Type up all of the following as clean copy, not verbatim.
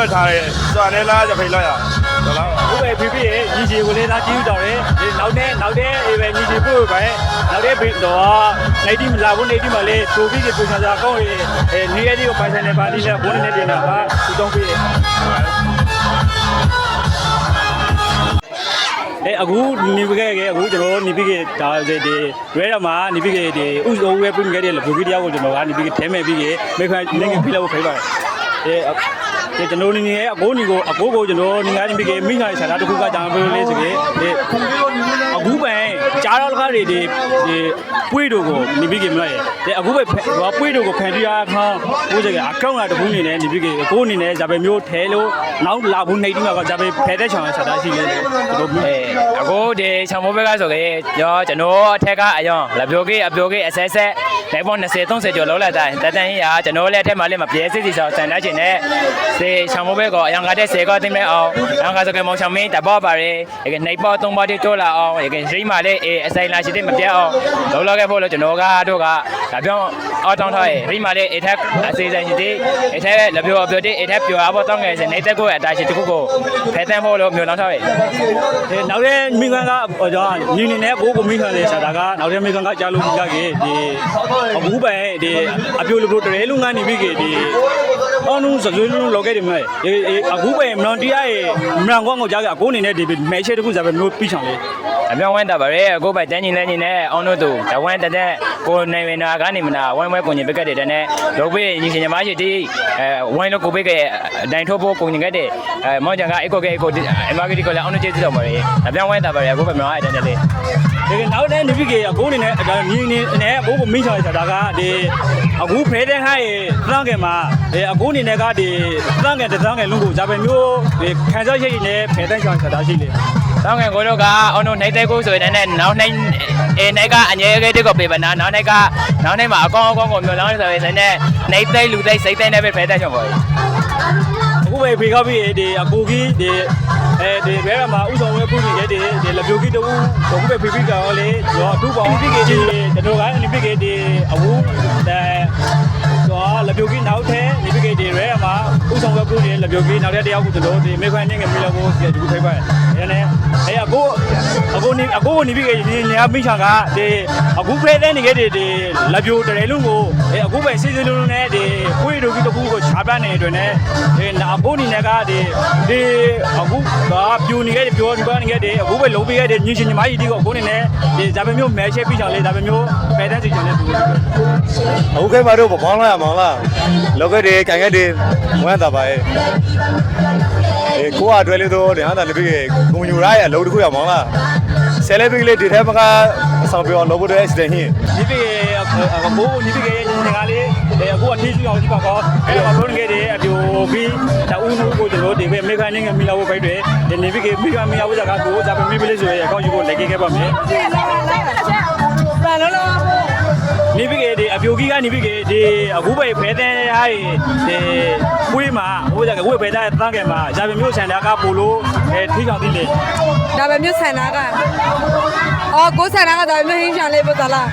ပဲထားတယ်စွာနဲ့လားကြဖိတ်လိုက်ရဟုတ်လား ဟုတ်ပဲဖေဖေရဲ့ညီကြီးကိုလည်းသားကြည့်တောင်းတယ်ဒီနောက်တဲ့အေးပဲညီကြီးပို့ပဲနောက်တဲ့ဘေတော့နိုင်တီမလာဘူးနိုင်တီမှာလေတိုပြီးပူချာကောင်းရဲ့နေရည်ကိုပိုင်ဆိုင်နေပါလိမ့်လေဘုန်းနဲ့တင်တာပါသူတောင်းပေးတယ်အခုနေပြခဲ့အခုကျွန်တော်နေပြခဲ့ဒါဒီရဲရမှာနေပြခဲ့ဒီဥစုံဝဲပြင်ခဲ့တဲ့လူကြီးတယောက်ကိုကျွန်တော်ကနေပြခဲ့ထဲမဲ့ပြီးခဲ့မိခိုင်နေပြလောက်ဖိပါတယ်ကျွန်တော်နေရဲ့အကိုကိုကျွန်တော်နေငါးနေပြခဲ့မိခိုင်ဆန္ဒတစ်ခုကကြောင်ပေးလေးဆိုခဲ့အခုပဲကြားတော့ကားတွေဒီပွေးတို့ကိုနေပြခဲ့မလားအခုပဲပွေးတို့ကိုဖန်တီးအားခေါင်းကိုစကအကောင့်လာတခုနေနဲ့နေပြခဲ့ကိုအနေနဲ့ဇာပဲမျိုးထဲလို့နောက်လာဘူးနေတီမှာကဇာပဲဖဲတဲ့ချောင်းဆန္ဒရှိလေကျွန်တော်အခုဒီချောင်မိုးဘက်ကဆိုကြကျွန်တော်အထက်ကအယောင်လက်ပြိုကေအပြိုကေအဆက်ဆက်တိုင်းပေါ်20 30ကျော်လောက်လာတိုင်းတန်ကြီးကျွန်တော်လည်းအထက်မှာလည်းမပြဲစစ်စီဆောင်စံတတ်ချင်တဲ့ဒီချောင်မိုးဘက်ကအယောင်ကတဲ့10ကောသိမဲ့အောင်အယောင်ကဆိုကြမောင်ချောင်မင်းတပေါ်ပါတယ်ဒီနေပေါ်3ပေါ်တိတိုးလာအောင်ဒီရိမှာလည်းအဆိုင်လာရှိတဲ့မပြတ်အောင်လောက်လောက်ခဲ့ဖို့လို့ကျွန်တော်တို့ကဒါပြောင်းအောက်တောင်းထားရဲ့ရိမှာလည်းအထက်အစီဆိုင်ရှိတဲ့အထက်လက်ပြိုအပြိုတိအထက်ပြိုအပေါ်တောင်းငယ်စနေတက်ကိုအတားရှိတခုကိုဖဲတန်းဖို့လို့မျိုးလောက်ထားရဲ့နောက်တဲ့မိခန်းကကျွန်တော်ညီနေနဲ့ကိုမိခန်းလေးဆိုတာကနောက်တဲ့မိခန်းကကြားလို့ကြခဲ့ဒီအခုပဲဒီအပြိုလိုတရဲလုံးကနေပြီးခဲ့ဒီအော်နုစကြွေးလုံးလောက်ခဲ့တယ်မလားအခုပဲမန်တီးရဲ့မန်ကွန်ကိုကြားခဲ့အကိုအနေနဲ့ဒီမဲချဲတခုစားပဲမျိုးပြီးချောင်းလေးအပြောင်းဝမ်းတာပါရဲ့အခုပဲတန်းကြီးလဲကြီးနဲ့အောင်းတို့သူတဝမ်းတက်တဲ့ကိုနေဝင်နာကနေမနာဝမ်းဝဲကိုညင်ပက်ကတဲ့တဲ့နဲ့လုပ်ပေးညီခင်ညီမရှိတီးဝိုင်းလို့ကိုပိတ်ကအတိုင်းထိုးဖို့ကိုညင်ခဲ့တဲ့မောင်ကြံကအကိုအမဂီတီကိုလည်းအောင်းတို့ကျေးဇူးတော်ပါတယ်အပြောင်းဝမ်းတာပါရဲ့အခုပဲမြောင်းအတန်းတက်လေးဒီနောက်တဲ့နေပြီကအကိုအနေနဲ့ညီနေနဲ့အကိုကိုမိချောင်းဆိုတာကဒီအခုဖဲတဲ့ဟိုင်းသံငယ်မှာအကိုအနေနဲ့ကဒီသံငယ်တစ်သံငယ်လုံးကိုဇာပဲမျိုးဒီခံစားရှိနေဖဲတဲ့ချောင်းဆိုတာရှိလေတောင်းငယ်ကိုတို့ကအောင်းတို့နိုင်တဲ့ကိုဆိုရင်လည်းနောက်နိုင်နိုင်ကအငြဲကဲတဲ့ကိုပေးပါနောက်နိုင်မှာအကောင်းကိုမျိုးလောင်းဆိုရင်လည်းနိုင်တဲ့လူတဲ့စိတ်တဲ့နဲ့ပဲဖဲတဲ့ချောင်းပါအခုပဲဖေကောက်ပြီးဒီအကိုကြီးဒီဘဲမှာဥဆောင်ဝဲပြုနေခဲ့ဒီလက်ပြိုကြီးတူအခုပဲဖေပြီးတော့လေရောအထူးပေါင်းပြီးခဲ့ဒီကျွန်တော်ကနေပြီးခဲ့ဒီအဝူတော့လက်ပြိုကြီးနောက်ထဲနေပြီးခဲ့ဒီရဲမှာဥဆောင်ဝဲပြုနေလက်ပြိုကြီးနောက်ထဲတယောက်ကိုကျွန်တော်ဒီမေခွန်းနေငယ်မိလောက်ကိုဒီဖိတ်ပါတယ်နဲအကိုနေပြီးခဲ့ဒီနေရာမိချာကဒီအခုဖဲတဲ့နေခဲ့ဒီလက်ပြိုတရဲလုံးကိုအခုပဲစီစီလုံးနဲ့ဒီခွေးတို့ကြီးတခုကိုရှားပြနေတဲ့အတွက်နဲ့ဒီအကိုနေကဒီအခုကပြူနေခဲ့ပြောဒီကနေခဲ့တယ်အခုပဲလုံးပေးခဲ့တယ်ညီချင်းညီမကြီးဒီကိုနေနဲ့ဒီဒါပဲမျိုးမဲချဲပြီးချောင်းလေးဒါပဲမျိုးဖဲတန်းစီချောင်းလေးတူအခုခိုင်ပါတော့ဘောင်းလာရမောင်လားလောက်ခဲ့တယ်ကန်ခဲ့တယ်ဝမ်းတာပါရဲ့ကိုကအတွဲလေးတော့ဒီဟာတာလေးပြီးကွန်ယူရရဲ့အလုပ်တစ်ခုရမောင်လားဆယ်လေးပြီးလေးဒီထဲမှာအဆောင်ပြောလို့ဘုရား accident ဟင်းဒီပြီးအခုဒီပြီးရဲ့ညီငါလေးအခုအထီးကြီးအောင်ကြည့်ပါကောအဲ့တော့ဘုန်းကြီးတွေအပြိုပြီးတဦးဦးကိုကျွန်တော်ဒီပဲမေခါနေငယ်မီလာဖို့ပဲတွေဒီနေပြီးမိခါမီလာဖို့ကကိုဇာပဲမိပလေးဆိုရင်အကောင့်ယူဖို့လက်ခဲ့ပါမယ်ပါလို့နေပြီးဒီအပြိုကြီးကနေပြီးဒီအခုပဲဖဲတဲ့ဟာဒီပွေးမှာဟိုကဝေးပဲတဲ့တန်းကဲမှာဇာပဲမျိုးဆန်တာကပို့လို့ထိချောင်းသိလေဒါပဲမျိုးဆန်တာကအော်ကိုဆန်တာကဒါပဲမျိုးဟင်းချန်လေးပို့သလား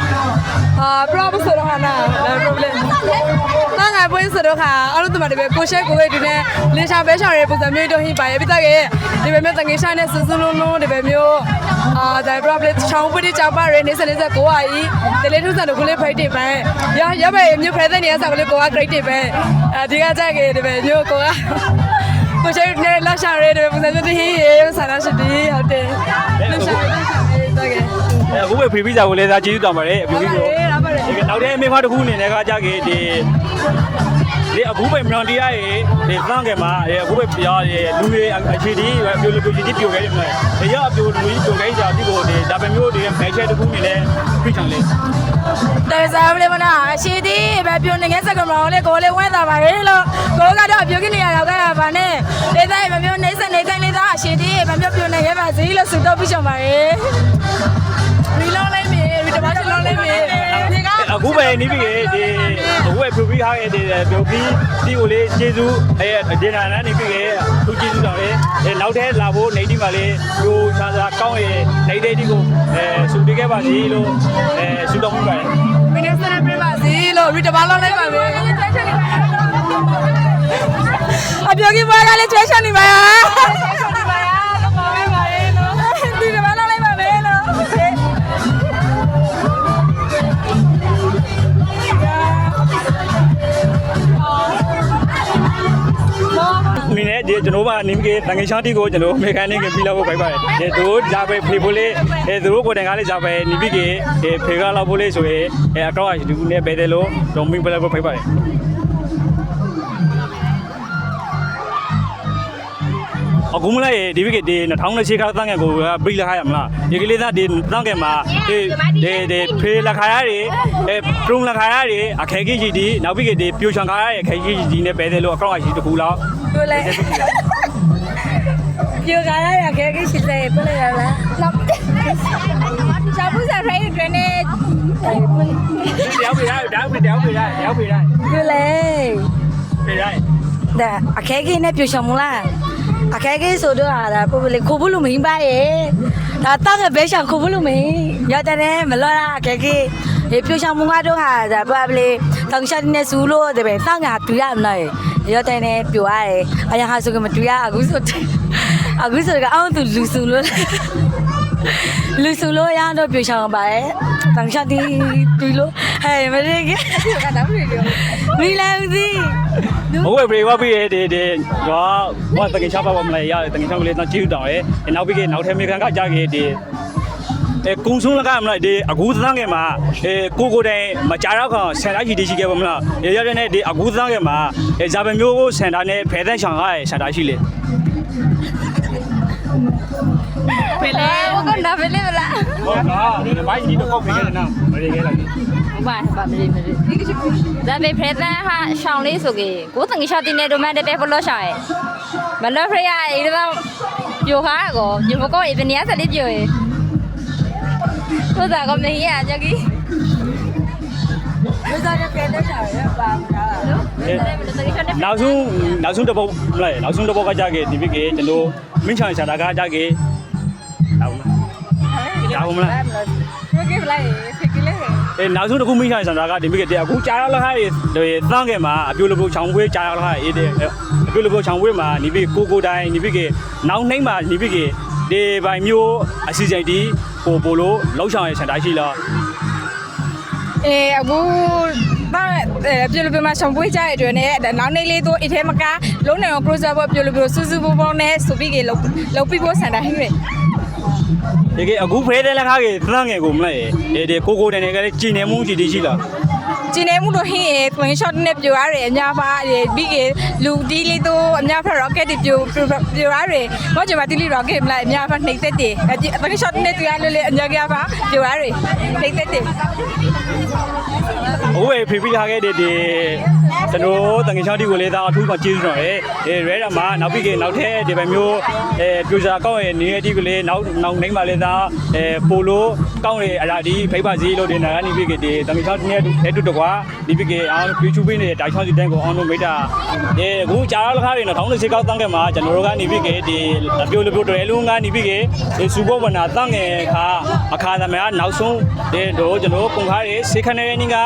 problem ဆိုတော့ဟာနာ problem တန်းကပွေးဆိုတော့ခါအဲ့လိုတမတွေပဲကိုရှဲကိုဝေးဒီနဲ့လင်းချောင်းပဲချောင်းရဲ့ပုံစံမျိုးတော့ဟင်းပါရဲ့ပြီးတော့ဒီပဲမျိုးတငယ်ဆိုင်နဲ့စူးစူးလုံးလုံးဒီပဲမျိုးဒါ problem ချောင်းပွေးကြောက်ပါရနေစနေစကိုအာကြီးတလေးထုစံတို့ကိုလေးဖိတ်တယ်ပဲရပဲမျိုးဖဲတဲ့နေရာစားကလေးကိုက great တယ်ပဲဒီကကြိုက်ကြတယ်ပဲမျိုးကိုရှဲနဲ့လက်ရှာရဲတယ်ပုံစံမျိုးတဟင်းရေဆန္ဒရှိတယ်ဟုတ်တယ်လက်ရှာရဲတော့ကဲအခုပဲဖေးပြီးစားကိုလည်းစားကျေးဇူးတောင်းပါတယ်အပြူကြီးကိုဒီနောက်တဲ့မိခွားတစ်ခုအနေနဲ့ကကြခဲ့ဒီအခုပဲမန်တီးရဲ့ဒီသံငယ်မှာအခုပဲလူတွေအခြေဒီပြိုလူပြိုကြီးပြိုခဲ့တယ်မလားဒီရအပြိုလူကြီးပြိုခဲ့ကြပြီကိုဒီဒါပဲမျိုးဒီမဲချဲတစ်ခုအနေနဲ့ဖိချောင်းလေးတဲ့စားမလေးမနာအခြေဒီပဲပြိုနေခဲ့စကမောင်လေးကိုလေးဝဲတာပါလေလို့ကိုကတော့ပြိုကြီးနေရတော့ကပါနဲ့ဒေသရဲ့မမျိုးနေစနေတိုင်းလေးသားအခြေဒီပဲမျိုးပြိုနေခဲ့ပါစီလို့ဆုတော့ဖိချောင်းပါရေဒီလုံးလေးမြေဒီတမချလုံးလေးမြေအခုပဲနေပြီဒီအခုပဲပြူပြီးထားခဲ့တယ်ပြူပြီးဒီကိုလေးကျေးဇူးဒီနာနဲ့နေပြီသူကျေးဇူးတော်လေနောက်ထဲလာဖို့နေဒီပါလေပြူဆန်းစာကောင်းရဲ့နေတဲ့ဒီကိုဆူပေးခဲ့ပါစီလို့ဆူတော်မှုပါတယ်မင်းစနေပေးပါစီလို့ဒီတမလုံးလေးပါပဲ အပြောကြီးပါကလည်းချွဲချနေပါလားချွဲချနေပါလားတော့ပါပဲပါလေနော်ဒီကဘာလာလိုက်ပါမယ်နော်မင်းနဲ့ဒီကျွန်တော်ကနေမိကေတန်ငယ်ချောင်းတီကိုကျွန်တော်မေကန်နေကပြီးလောက်ဖို့ပိုက်ပါတယ်ဒီတို့ဂျာပဲဖေဖို့လေးသူတို့ကိုယ်တိုင်ကလည်းဂျာပဲနေပြီးကေဖေကလောက်ဖို့လေးဆိုရင်အကောက်အတူနဲ့ပဲတယ်လို့တော့မင်းပဲလောက်ဖို့ပိုက်ပါတယ်အခုမလိုက်ဒီဘက်ကဒီ2020ခါတန်းငယ်ကိုပြီးလာခါရမလားဒီကလေးသားဒီတန်းငယ်မှာဒီဖေးလာခါရတယ်ပရုံလာခါရတယ်အခက်ကြီးကြီးဒီနောက်ပြီးကဒီပြိုချန်ခါရရဲ့အခက်ကြီးကြီးနဲ့ပဲတယ်လို့အကောက်အရှိတကူလောက် ပြောလဲပြောကြရခဲ့ခဲ့ရှိတယ်ပြလဲရလားစာပူစာဖိုင်တွင်နေတရားပြရတယ်တရားပြရတယ်ပြောလဲ ပြရတယ် ဒါအခက်ကြီးနဲ့ပြချင်မလားအခက်ကြီးဆိုတော့ဟာပပလေးခိုးဖို့လို့မင်းပါရဲ့ဒါတောက်ကဘဲချောင်ခိုးဖို့လို့မင်းရတဲ့မလောလားအခက်ကြီးဒီပြချင်မကတော့ဟာဒါပပလေးတောင်ရှာနေစူလို့တဲ့ပဲတောက်ကတူရမလားရတဲ့နဲ့ပြွားတယ်အရာဟာဆိုကမတူရအခုဆိုကအောင်းသူလူစုလို့ရတော့ပြချောင်ပါရဲ့တောင်ရှာတီတူလို့ဟဲ့မရကကတော့မီလာဦးစီ ဟုတ်ပဲပြေဝပြီးဒီတော့ဘာတကယ်ချပါမလဲရတကယ်ချောင်းကလေးတော့ကြည့်တော့ရဲ့နောက်ပြီးကနောက်ထပ်မြေခံကကြာကြီးဒီကုံဆုံးလကမလားဒီအခုသန်းငယ်မှာကိုတိုင်မကြတော့ခေါဆန်တာရှိတရှိခဲ့ပါမလားရတဲ့နဲ့ဒီအခုသန်းငယ်မှာဇာပမျိုးကိုဆန်တာနဲ့ဖဲတဲ့ချောင်ကဆန်တာရှိလေ ပဲလေဘာကနာပဲလေမလား ဟုတ်ကဲ့ဒီမိုင်းဒီတော့ပြေနေနော်မရေခဲ့လိုက် ဘာမလေးဒါပေဖရတဲ့ဟာရှောင်းလေးဆိုကေကိုတငချတင်နေတော့မတဲ့ပဲဖလို့ရှောင်းရဲ့မလို့ဖရရအဲ့တော့ပြိုခါကောညမကောဧတနီးစလေးပြိုရဲ့ကိုသာကမင်းရကြကြီး ဘယ်စားရခဲ့တဲ့ချာရပါမလားနော် နောက်ဆုံးတစ်ပုတ်လိုက်နောက်ဆုံးတစ်ပုတ်ကကြာခဲ့ဒီပြီးကကျွန်တော်မင်းချောင်ရှာတာကကြာခဲ့အောင်မလား ပြောခဲ့လိုက်ဖိကလေး နောက်ဆုံးတစ်ခုမင်းချောင်ရှာတာကဒီပြီးကတအခုကြာရောက်လာခိုင်းသန်းငယ်မှာအပြိုလိုပိုချောင်ဝေးကြာရောက်လာခိုင်းအပြိုလိုပိုချောင်ဝေးမှာဒီပြီးကိုတိုင်းဒီပြီးကနောက်နှိမ့်မှာဒီပြီးကဒီဘိုင်မျိုးအစီအစဉ်တီပိုလို့လောက်ချောင်ရဲ့စံတာရှိလား အခုဘာပြလိုပြမဆောင်ပွေးကြရတဲ့နဲ့နောက်နေ့လေးတော့အထဲမကလုံးနေအောင် cruiser ပေါ်ပြလိုပြစူးစူးပေါ်နဲ့ဆိုပြီးကလောက်ပြီးပေါ်ဆန်တာဟင်းရ ဒီကအခုဖဲတဲ့လက်ခါကြီးသန်းငယ်ကိုမလိုက်ဒီကိုတိုင်တွေကလည်းကြည်နေမှုကြည်တရှိလား ကျင်းနေမှုတို့ဟင်းရဲ့ twin shot နဲ့ပြိုရတယ်အများပါပြီးကလူဒီလေးတော့အများဖက် rocket တွေပြိုရတယ်ဘာကြောင့်မတီလီ rocket မလားအများဖက်နှိမ့်သက်တယ် twin shot နဲ့တူရလို့လေအများကြီးပါပြိုရတယ်နှိမ့်သက်တယ် ဟိုးဖေပြီးလာခဲ့တဲ့ကျွန်တော်တငယ်ချောင်းတီကိုလည်းဒါအထူးမှကျေးဇူးတော်ရဲရဲတာမှာနောက်ပြီးကနောက်ထပ်ဒီပဲမျိုးပြိုစာကောင်းရဲ့နေရတီကိုလည်းနောက်နှိမ့်ပါလေသားပိုလိုကောင်းရဲ့အရာဒီဖိတ်ပါစီလို့တင်တာကနေပြီးကဒီတငယ်ချောင်းတီနဲ့အတူတကွာဒီပြီးကအောင်ပြချူပေးနေတဲ့တိုင်ချောင်းစီတန်းကိုအောင်လို့မိတာအခုကြာလာခါတွေ2020ကောက်တန်းကမှာကျွန်တော်တို့ကနေပြီးကဒီပြိုလိုပြိုတယ်လုံးကနေပြီးကဒီစူဘောဝနာတန်းငယ်ခါအခါသမယနောက်ဆုံးတို့ကျွန်တော်ပုံခါတွေစေခနေနေက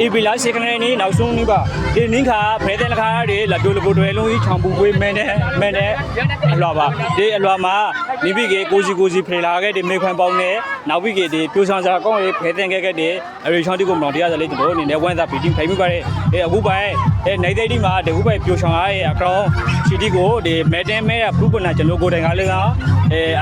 အေဘီလာစေခနေနေနောက်ဆုံးနေပါဒီနင်းခါဖဲတဲ့လခါတွေလက်ပြိုလိုပြိုတယ်လုံးကြီးချောင်ပူပွေးမဲနဲ့အလွာပါဒီအလွာမှာနေပြီးကကိုစီဖေလာခဲ့ဒီမေခွန်ပေါင်းနဲ့နောက်ပြီးကဒီပြိုဆောင်စာကောင်းရေးဖဲတဲ့ခဲ့တဲ့အရီချောင်းတီကိုမတော်တရားစလေးကျွန်တော်အနေနဲ့ဝမ်းသာပီတင်းဖိုင်မိပါရဲ့အခုပိုင်းနိုင်တဲ့ဒီမှာဒီခုပိုင်းပြိုဆောင်ရရဲ့အကောင်ချီတီကိုဒီမဲတင်မဲပရူပနာကျွန်တော်ကိုယ်တိုင်ကလည်း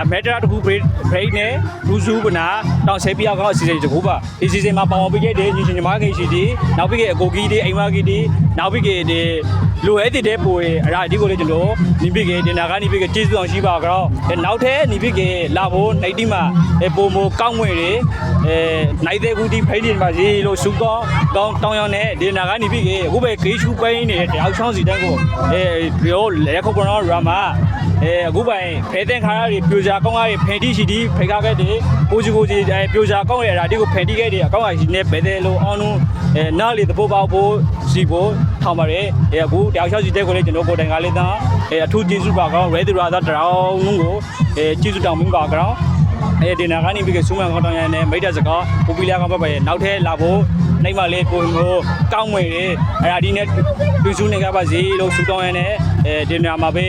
အမဲတရာတခုဘရိတ်နဲ့ဒူးစုပနာတောင်ဆေးပြကောင်းအစီအစဉ်တခုပါဒီစီစဉ်မှာပေါအောင်ပြခဲ့တဲ့ညီညီမခင်ရှိတီနောက်ပြီးကအကိုကြီးဒီအိမ်မကြီးဒီနောက်ပြီးကဒီလိုရဲတည်တဲ့ပိုအရာဒီကိုလည်းကျွန်တော်နေပြီးကဒီနာကနေပြီးကကျေးဇူးအောင်ရှိပါကြောနောက်ထဲနေပြီးကလာဖို့နိုင်တီမှာပုံမကောင်းဝင်တွေနိုင်တဲ့ကူဒီဖိနေပါစီလို့စုကောတောင်းရောင်းနဲ့ဒီနာကနေပြီးကအခုပဲဂေးရှူပိန်းနေတဲ့တောက်ချောင်းစီတန်းကိုပြောလက်ခုပ်ပေါ်တော့ရမှာအခုပိုင်းဖဲတဲ့ခါရတွေပြိုစာကောင်းရတွေဖန်တီးရှိတီဖိကားခဲ့တဲ့ကိုစီပြိုစာကောင်းရတာဒီကိုဖန်တီးခဲ့တဲ့အကောင်းအရှိနဲ့ပဲတဲ့လို့အောင်လုံးနားလေသဘောပေါက်ဖို့စီဖို့ထောင်ပါတယ်အခုတောက်ချောင်းစီတဲ့ကိုလည်းကျွန်တော်ကိုတိုင်ကလေးသားအထူးကျေးဇူးပါကောင်းရဲသူရာသားတောင်းလုံးကိုကျေးဇူးတောင်းမိပါကောင်းဒီနာကနေပြီးကဆူမန်ကောင်းတောင်းရတဲ့မိတ်တစကားပူပီလာကောင်းပဲနောက်ထဲလာဖို့ နိုင်ပါလေကိုမျိုးကောင်းမွေတွေအဲ့ဒါဒီနဲ့လူစုနေကြပါစေလို့ဆုတောင်းရတဲ့ဒီနေရာမှာပဲ